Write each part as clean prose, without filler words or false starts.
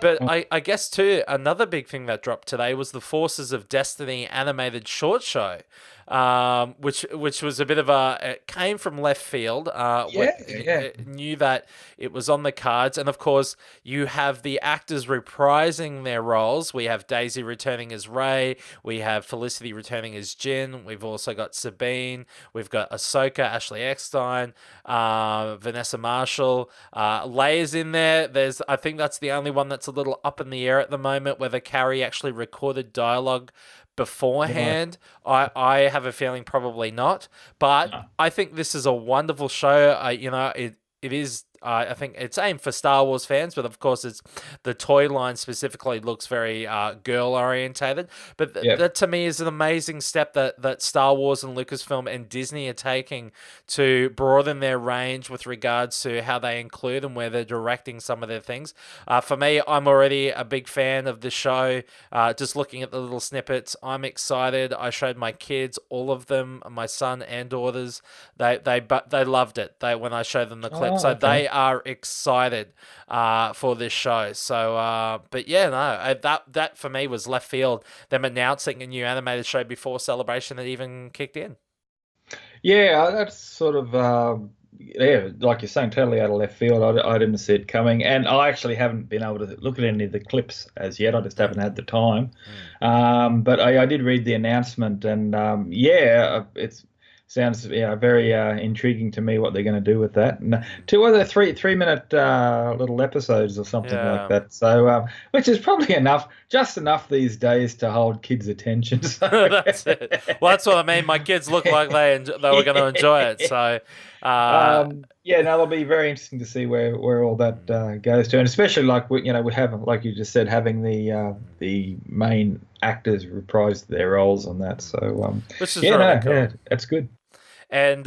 But I guess too, another big thing that dropped today was the Forces of Destiny animated short show, which was a bit of a, it came from left field. Yeah, yeah. Knew that it was on the cards, and of course you have the actors reprising their roles. We have Daisy returning as Rey, we have Felicity returning as Jin. We've also got Sabine, we've got Ahsoka, Ashley Eckstein, Vanessa Marshall. Leia's in there. I think that's the only one that's a little up in the air at the moment, whether Carrie actually recorded dialogue Right. beforehand. I have a feeling probably not, but No. I think this is a wonderful show. It is. I think it's aimed for Star Wars fans, but of course, it's the toy line specifically looks very girl orientated. But Yep. that to me is an amazing step that Star Wars and Lucasfilm and Disney are taking to broaden their range with regards to how they include and where they're directing some of their things. For me, I'm already a big fan of the show. Just looking at the little snippets, I'm excited. I showed my kids, all of them, my son and daughters. They loved it. They when I showed them the clip, Oh, so okay. they are excited for this show. So, but yeah, no, that for me was left field. Them announcing a new animated show before Celebration had even kicked in. Yeah, that's sort of yeah, like you're saying, totally out of left field. I didn't see it coming, and I actually haven't been able to look at any of the clips as yet. I just haven't had the time. Mm. But I did read the announcement, and yeah, it sounds very intriguing to me what they're going to do with that. And two other three minute little episodes or something like Yeah. that. So which is probably enough, just enough these days to hold kids' attention. So That's it. Well, that's what I mean. My kids look like they were going to enjoy it. yeah. So, uh, Yeah, no, it'll be very interesting to see where all that goes to, and especially like we have, like you just said, having the main actors reprise their roles on that. So which is yeah, really no, cool. yeah, that's good. And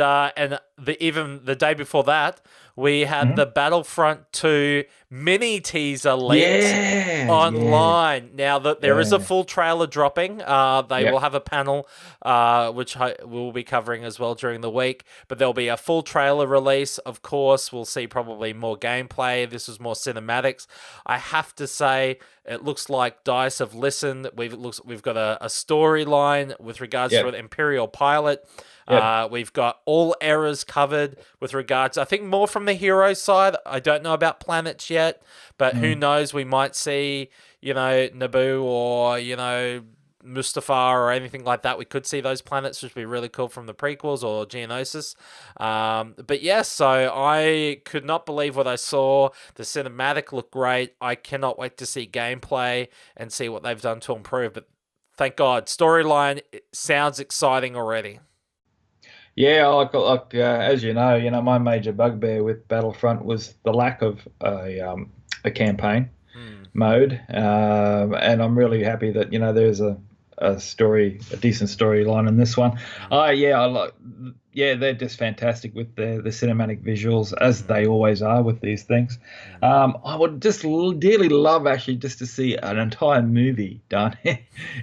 even the day before that, we had Mhm. the Battlefront II mini teaser leaked Yeah, yeah, online. Now that there is a yeah, full trailer dropping, they will yep. have a panel, which we'll be covering as well during the week. But there'll be a full trailer release. Of course, we'll see probably more gameplay. This is more cinematics. I have to say, it looks like Dice have listened. We've got a storyline with regards to an Yep, Imperial pilot. yep. We've got all eras covered with regards, I think, more from the hero side. I don't know about planets yet, but who Mm. knows? We might see, Naboo or, Mustafar or anything like that. We could see those planets, which would be really cool from the prequels or Geonosis. But yes, so I could not believe what I saw. The cinematic looked great. I cannot wait to see gameplay and see what they've done to improve. But thank God, storyline sounds exciting already. Yeah, as my major bugbear with Battlefront was the lack of a campaign Hmm. mode, and I'm really happy that there's a decent storyline in this one. Hmm. Yeah, yeah, they're just fantastic with the cinematic visuals as Hmm. they always are with these things. Hmm. I would just dearly love actually just to see an entire movie done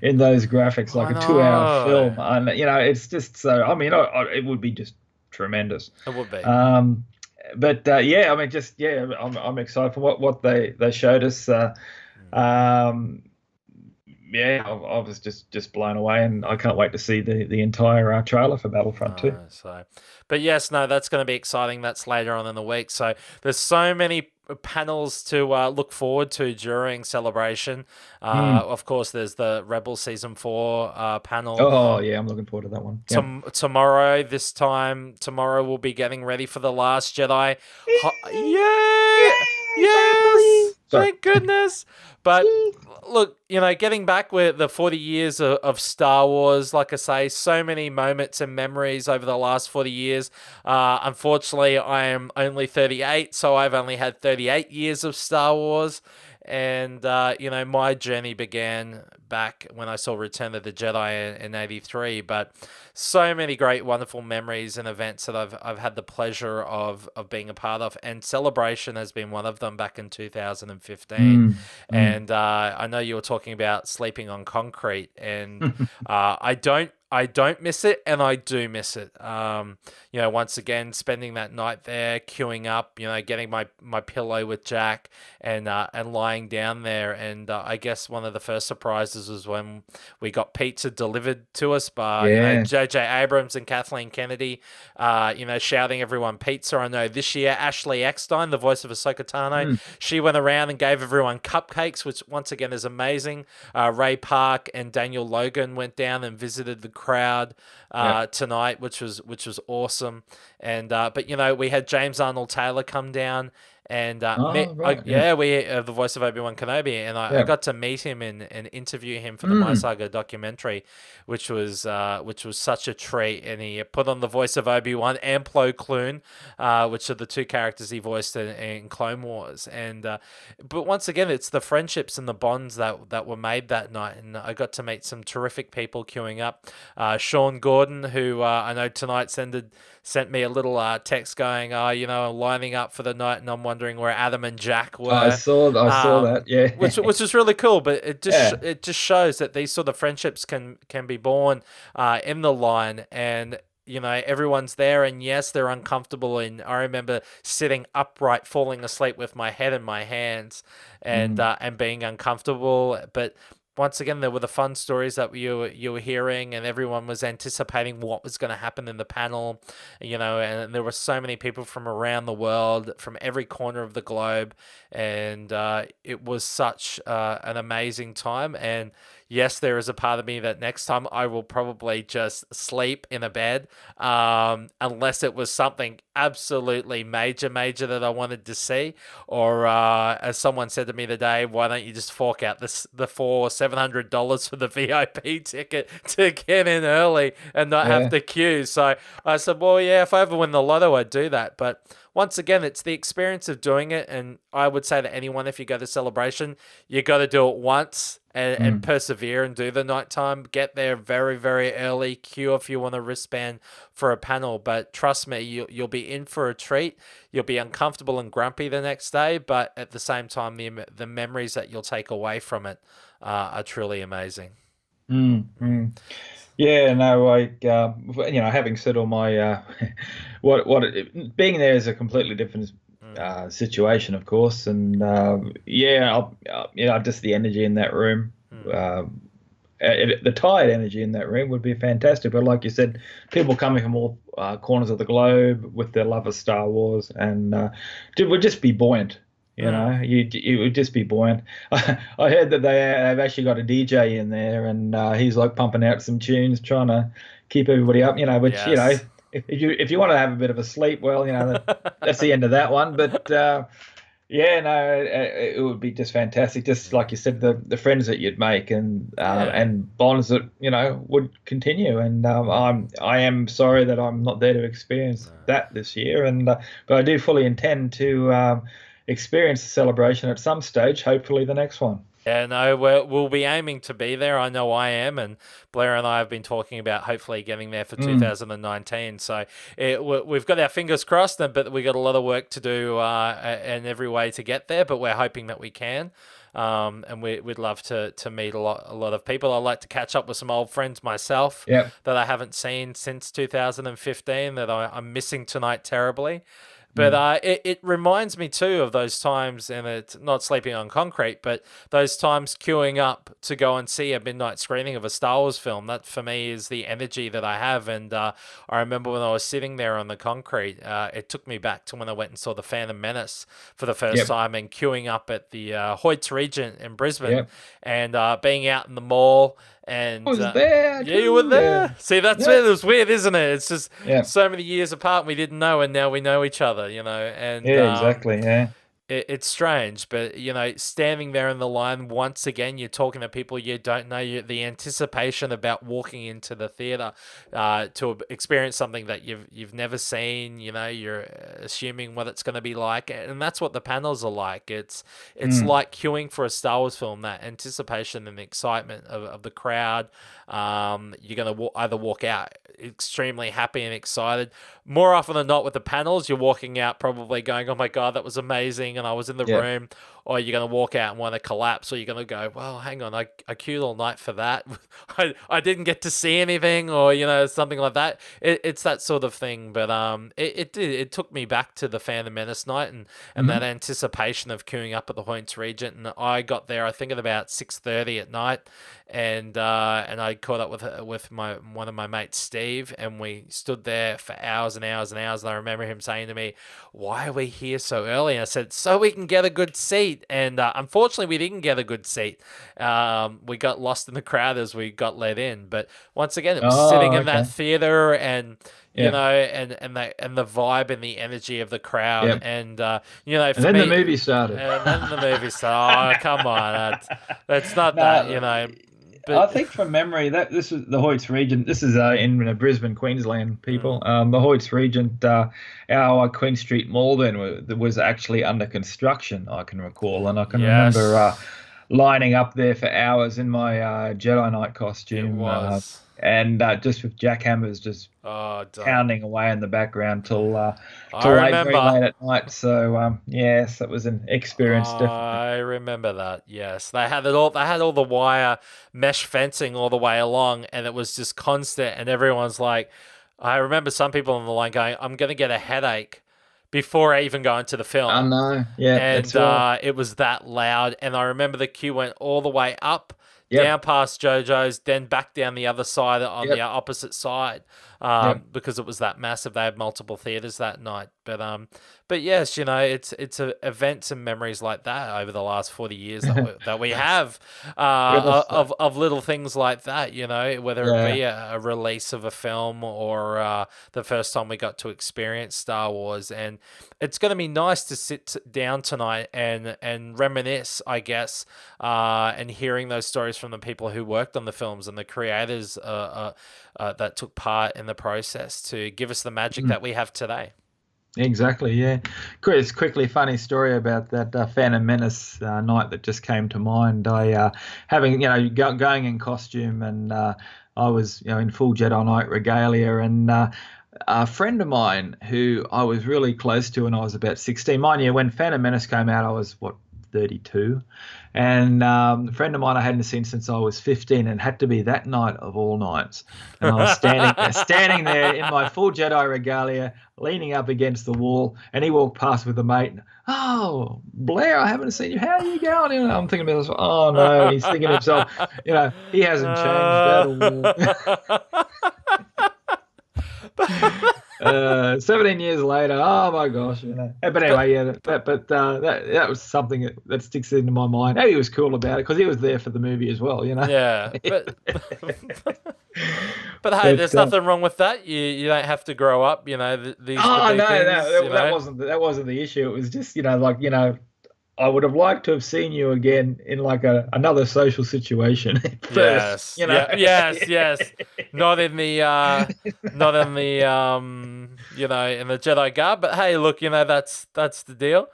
in those graphics, like I a 2 hour know. film, and it's just so. I mean, it would be just tremendous. It would be. Um, but yeah, I mean, just yeah, I'm excited for what they showed us. Hmm. Um, yeah, I was just blown away, and I can't wait to see the entire trailer for Battlefront 2. No, so, but yes, no, that's going to be exciting. That's later on in the week. So there's so many panels to look forward to during celebration. Mm. Of course, there's the Rebel season 4 panel. Oh yeah, I'm looking forward to that one. Yep. Tomorrow, this time tomorrow, we'll be getting ready for the Last Jedi. Yay! Yay, Yes, finally! Sorry. thank goodness. But look, getting back with the 40 years of Star Wars, like I say, so many moments and memories over the last 40 years. Unfortunately, I am only 38, so I've only had 38 years of Star Wars. And, my journey began back when I saw Return of the Jedi in '83. But so many great, wonderful memories and events that I've had the pleasure of being a part of, and Celebration has been one of them back in 2015. Mm, mm. And I know you were talking about sleeping on concrete, and I don't miss it, and I do miss it. Once again, spending that night there, queuing up, getting my pillow with Jack, and lying down there. And I guess one of the first surprises was when we got pizza delivered to us by Yeah. J.J. Abrams and Kathleen Kennedy, shouting everyone pizza. I know this year Ashley Eckstein, the voice of Ahsoka Tano, Mm, she went around and gave everyone cupcakes, which once again is amazing. Ray Park and Daniel Logan went down and visited the crowd yeah. tonight, which was awesome. And but we had James Arnold Taylor come down. And Oh, right. Yeah. we the voice of Obi-Wan Kenobi, and I Yeah. got to meet him and interview him for the My Mm, Saga documentary, which was such a treat. And he put on the voice of Obi-Wan and Plo Koon, which are the two characters he voiced in Clone Wars. And but once again, it's the friendships and the bonds that were made that night, and I got to meet some terrific people queuing up. Sean Gordon, who I know tonight sent me a little text going, lining up for the night, and I'm wondering where Adam and Jack were. I saw that. Yeah. Which is really cool, but it just Yeah. it just shows that these sort of friendships can be born in the line, and everyone's there, and yes, they're uncomfortable. And I remember sitting upright, falling asleep with my head in my hands, and Mm, being uncomfortable, but once again, there were the fun stories that you were hearing, and everyone was anticipating what was going to happen in the panel, and there were so many people from around the world, from every corner of the globe, and it was such an amazing time. And yes, there is a part of me that next time I will probably just sleep in a bed, unless it was something absolutely major, major that I wanted to see, or as someone said to me today, why don't you just fork out the $700 for the VIP ticket to get in early and not have yeah. to queue? So I said, well, yeah, if I ever win the lotto, I'd do that. But once again, it's the experience of doing it, and I would say to anyone, if you go to Celebration, you got to do it once. And Mm, persevere and do the nighttime. Get there very, very early. Queue if you want a wristband for a panel. But trust me, you'll be in for a treat. You'll be uncomfortable and grumpy the next day, but at the same time, the memories that you'll take away from it are truly amazing. mm. Yeah, no, having said all my being there is a completely different Mm, situation, of course, and yeah, just the energy in that room, mm, uh, the tired energy in that room would be fantastic. But like you said, people coming from all corners of the globe with their love of Star Wars, and it would just be buoyant. mm. It would just be buoyant. I heard that they've actually got a DJ in there, and he's like pumping out some tunes, trying to keep everybody up. Which Yes. if you want to have a bit of a sleep, well, that's the end of that one. But yeah, no, it would be just fantastic. Just like you said, the friends that you'd make, Yeah. and bonds that would continue. And I am sorry that I'm not there to experience that this year. And but I do fully intend to experience the celebration at some stage. Hopefully, the next one. Yeah, no, we'll be aiming to be there. I know I am, and Blair and I have been talking about hopefully getting there for Mm, 2019. So we've got our fingers crossed, but we've got a lot of work to do in every way to get there. But we're hoping that we can. And we'd love to meet a lot of people. I'd like to catch up with some old friends myself yeah. that I haven't seen since 2015 that I'm missing tonight terribly. But Mm, it reminds me too of those times, and it's not sleeping on concrete, but those times queuing up to go and see a midnight screening of a Star Wars film. That for me is the energy that I have. And I remember when I was sitting there on the concrete, it took me back to when I went and saw The Phantom Menace for the first yep. time, and queuing up at the Hoyts Regent in Brisbane, Yep. and being out in the mall. I And was there yeah, you were too. Yeah. there. See, that's Yeah. it. It was weird, isn't it? It's just Yeah. so many years apart, we didn't know, and now we know each other, and Yeah. Exactly. Yeah. it's strange, but standing there in the line once again, you're talking to people you don't know. The anticipation about walking into the theater to experience something that you've never seen. You're assuming what it's going to be like, and that's what the panels are like. It's Mm. like queuing for a Star Wars film. That anticipation and excitement of the crowd. You're going to either walk out extremely happy and excited. More often than not, with the panels, you're walking out probably going, "Oh my god, that was amazing," and I was in the Yeah. room. Or you're going to walk out and want to collapse, or you're going to go, "Well, hang on, I queued all night for that. I didn't get to see anything," or something like that. It's that sort of thing. But it took me back to the Phantom Menace night, and that Hmm. anticipation of queuing up at the Hoyts Regent. And I got there, I think, at about 6:30 at night, and I caught up with one of my mates, Steve, and we stood there for hours and hours and hours. And I remember him saying to me, "Why are we here so early?" And I said, "So we can get a good seat." And unfortunately, we didn't get a good seat. We got lost in the crowd as we got let in. But once again, it was sitting Oh, in that okay. theater, and Yeah. and the vibe and the energy of the crowd, Yeah. and And for then the me, movie started. and then the movie started. Oh, come on, that's not that, No, but I think from memory that this is the Hoyts Regent. This is in Brisbane, Queensland, mm, people. The Hoyts Regent, our Queen Street Mall then was actually under construction. I can recall, and I can remember yes, lining up there for hours in my Jedi Knight it costume, was. and just with jackhammers just Oh, don't. pounding away in the background I till late, very remember. late at night. So yes, that was an experience, definitely. I remember that. Yes, they had it all. They had all the wire mesh fencing all the way along, and it was just constant. And everyone's like, I remember some people on the line going, "I'm gonna get a headache before I even go into the I film." know. Yeah, And that's right. it was that loud. And I remember the queue went all the way up, down Yep. past JoJo's, then back down the other side on the Yep. opposite side, Yep. because it was that massive. They had multiple theaters that night, but yes, it's events and memories like that over the last 40 years that we have, Yes. of little things like that. Whether it Yeah. be a release of a film, or the first time we got to experience Star Wars. And it's going to be nice to sit down tonight and reminisce, I guess, and hearing those stories from the people who worked on the films and the creators that took part in the process to give us the magic Mm, that we have today. exactly. Yeah. Chris, quickly, funny story about that Phantom Menace night that just came to mind. I having going in costume, and I was in full Jedi Knight regalia, and a friend of mine who I was really close to when I was about 16. Mind you, when Phantom Menace came out, I was what, 32, and a friend of mine I hadn't seen since I was 15, and had to be that night of all nights. And I was standing there in my full Jedi regalia, leaning up against the wall, and he walked past with a mate. Oh, Blair, I haven't seen you. How are you going? And I'm thinking to myself, oh no, and he's thinking to himself, he hasn't changed at all. 17 years later, oh my gosh, But but, anyway, yeah, but that was something that sticks into my mind. And he was cool about it because he was there for the movie as well. yeah, but hey, But there's nothing wrong with that. You don't have to grow up. These are the oh big no, things. no, that wasn't the issue. It was just I would have liked to have seen you again in like another social situation first. Yes, yeah, yes, yes. Not in the in the Jedi garb, but hey, look, that's the deal.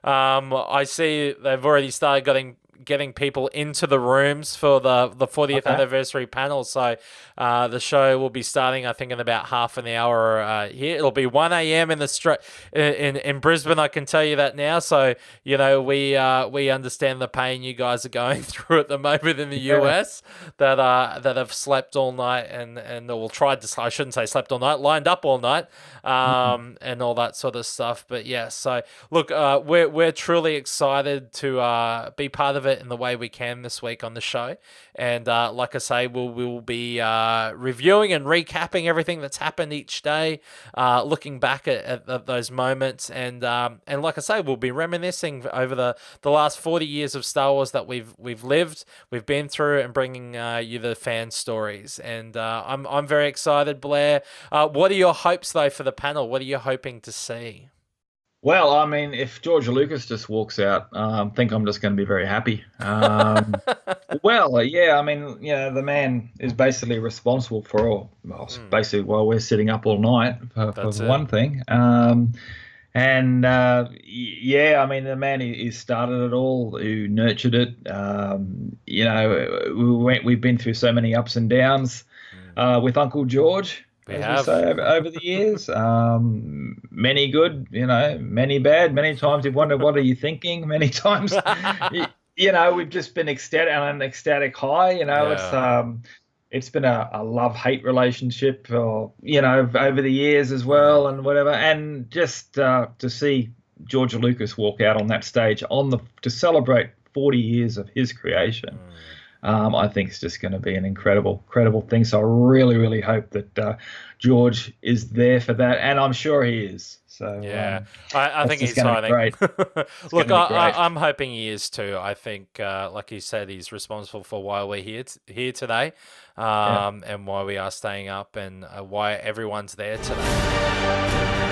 I see they've already started getting people into the rooms for the 40th Okay. anniversary panel. So the show will be starting, I think, in about half an hour here. It'll be 1 a.m. in the in Brisbane. I can tell you that now. So we understand the pain you guys are going through at the moment in the Yeah. US, that have slept all night, and or tried to. I shouldn't say slept all night, lined up all night, Mm. and all that sort of stuff. But yeah, so look, we're truly excited to be part of it in the way we can this week on the show. And like I say, we'll be reviewing and recapping everything that's happened each day, looking back at those moments, and like I say, we'll be reminiscing over the last 40 years of Star Wars that we've lived, we've been through, and bringing you the fan stories. And I'm very excited, Blair. What are your hopes though for the panel? What are you hoping to see? Well, I mean, if George Lucas just walks out, I think I'm just going to be very happy. Well, yeah, I mean, the man is basically responsible for all, well, Mm, basically while we're sitting up all night for that's it. one thing. And yeah, I mean, the man who started it all, who nurtured it. We've been through so many ups and downs Mm. with Uncle George, We as we have. say, over the years. Many good, many bad. Many times you've wondered, what are you thinking? Many times, we've just been ecstatic on an ecstatic high. Yeah. It's been a love-hate relationship, or over the years as Mm, well, and whatever. And just to see George Lucas walk out on that stage to celebrate 40 years of his creation, mm. I think it's just going to be an incredible thing. So I really, really hope that George is there for that, and I'm sure he is. So Yeah, I that's think just he's going to be signing. great. It's going Look, to be great. I'm hoping he is too. I think, like you said, he's responsible for why we're here today, Yeah. and why we are staying up, and why everyone's there today.